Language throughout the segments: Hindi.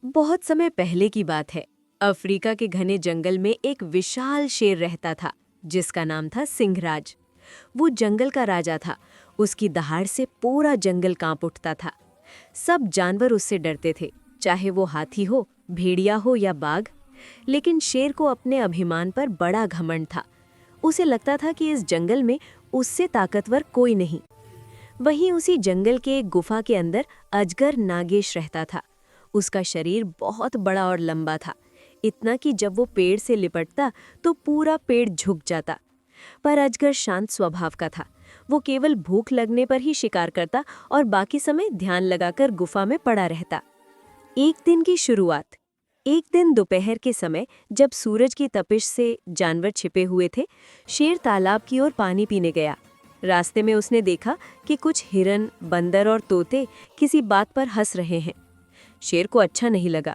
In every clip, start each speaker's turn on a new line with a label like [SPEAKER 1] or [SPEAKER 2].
[SPEAKER 1] बहुत समय पहले की बात है। अफ्रीका के घने जंगल में एक विशाल शेर रहता था जिसका नाम था सिंहराज। वो जंगल का राजा था। उसकी दहाड़ से पूरा जंगल कांप उठता था। सब जानवर उससे डरते थे, चाहे वो हाथी हो, भेड़िया हो या बाघ। लेकिन शेर को अपने अभिमान पर बड़ा घमंड था। उसे लगता था कि इस जंगल में उससे ताकतवर कोई नहीं। वहीं उसी जंगल के एक गुफा के अंदर अजगर नागेश रहता था। उसका शरीर बहुत बड़ा और लंबा था, इतना कि जब वो पेड़ से लिपटता तो पूरा पेड़ झुक जाता। पर अजगर शांत स्वभाव का था। वो केवल भूख लगने पर ही शिकार करता और बाकी समय ध्यान लगाकर गुफा में पड़ा रहता। एक दिन की शुरुआत। एक दिन दोपहर के समय जब सूरज की तपिश से जानवर छिपे हुए थे, शेर तालाब की ओर पानी पीने गया। रास्ते में उसने देखा कि कुछ हिरन, बंदर और तोते किसी बात पर हंस रहे हैं। शेर को अच्छा नहीं लगा।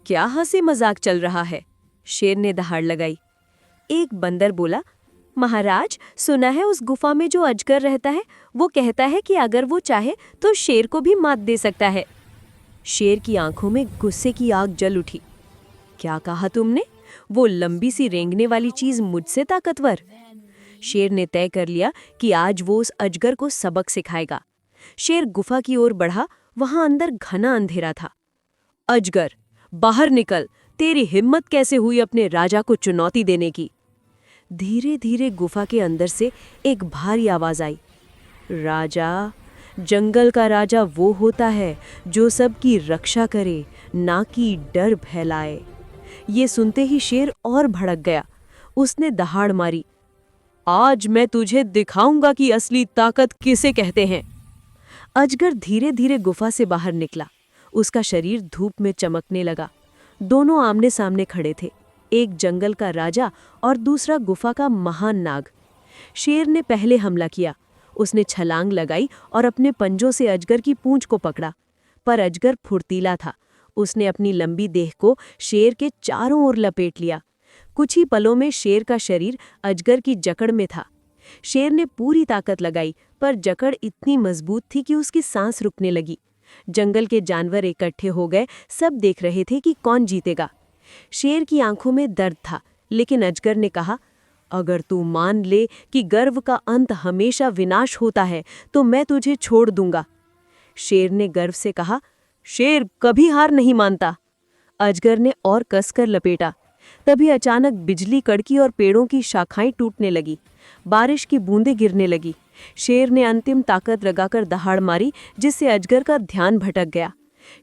[SPEAKER 1] क्या हंसी मजाक चल रहा है? शेर ने दहाड़ लगाई। एक बंदर बोला, महाराज, सुना है उस गुफा में जो अजगर रहता है वो कहता है कि अगर वो चाहे तो शेर को भी मात दे सकता है। शेर की आंखों में गुस्से की आग जल उठी। क्या कहा तुमने? वो लंबी सी रेंगने वाली चीज मुझसे ताकतवर? शेर ने तय कर लिया कि आज वो उस अजगर को सबक सिखाएगा। शेर गुफा की ओर बढ़ा। वहां अंदर घना अंधेरा था। अजगर, बाहर निकल। तेरी हिम्मत कैसे हुई अपने राजा को चुनौती देने की? धीरे धीरे गुफा के अंदर से एक भारी आवाज आई। राजा, जंगल का राजा वो होता है जो सबकी रक्षा करे, ना कि डर फैलाए। ये सुनते ही शेर और भड़क गया। उसने दहाड़ मारी। आज मैं तुझे दिखाऊंगा कि असली ताकत किसे कहते हैं। अजगर धीरे धीरे गुफा से बाहर निकला। उसका शरीर धूप में चमकने लगा। दोनों आमने सामने खड़े थे, एक जंगल का राजा और दूसरा गुफा का महान नाग। शेर ने पहले हमला किया। उसने छलांग लगाई और अपने पंजों से अजगर की पूंछ को पकड़ा। पर अजगर फुर्तीला था। उसने अपनी लंबी देह को शेर के चारों ओर लपेट लिया। कुछ ही पलों में शेर का शरीर अजगर की जकड़ में था। शेर ने पूरी ताकत लगाई, पर जकड़ इतनी मजबूत थी कि उसकी सांस रुकने लगी। जंगल के जानवर इकट्ठे हो गए। सब देख रहे थे कि कौन जीतेगा। शेर की आंखों में दर्द था, लेकिन अजगर ने कहा, अगर तू मान ले कि गर्व का अंत हमेशा विनाश होता है तो मैं तुझे छोड़ दूंगा। शेर ने गर्व से कहा, शेर कभी हार नहीं मानता। अजगर ने और कसकर लपेटा। तभी अचानक बिजली कड़की और पेड़ों की शाखाएं टूटने लगी। बारिश की बूंदें गिरने लगी। शेर ने अंतिम ताकत लगाकर दहाड़ मारी, जिससे अजगर का ध्यान भटक गया।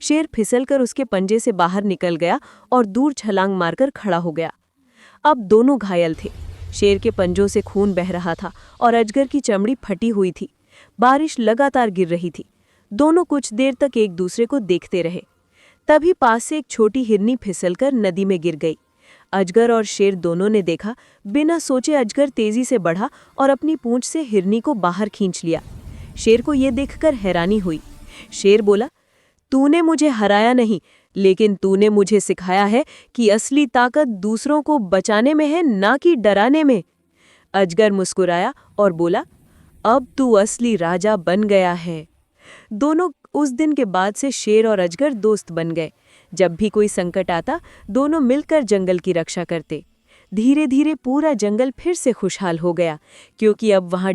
[SPEAKER 1] शेर फिसलकर उसके पंजे से बाहर निकल गया और दूर छलांग मारकर खड़ा हो गया। अब दोनों घायल थे। शेर के पंजों से खून बह रहा था और अजगर की चमड़ी फटी हुई थी। बारिश लगातार गिर रही थी। दोनों कुछ देर तक एक दूसरे को देखते रहे। तभी पास से एक छोटी हिरनी फिसलकर नदी में गिर गई। अजगर और शेर दोनों ने देखा। बिना सोचे अजगर तेजी से बढ़ा और अपनी पूंछ से हिरनी को बाहर खींच लिया। शेर को यह देखकर हैरानी हुई। शेर बोला, तूने मुझे हराया नहीं, लेकिन तूने मुझे सिखाया है कि असली ताकत दूसरों को बचाने में है, ना कि डराने में। अजगर मुस्कुराया और बोला, अब तू असली राजा बन गया है। दोनों उस दिन के बाद से शेर और अजगर दोस्त बन गए। जब भी कोई संकट आता, दोनों मिलकर जंगल की रक्षा करते। धीरे धीरे पूरा जंगल फिर से खुशहाल हो गया, क्योंकि अब वहां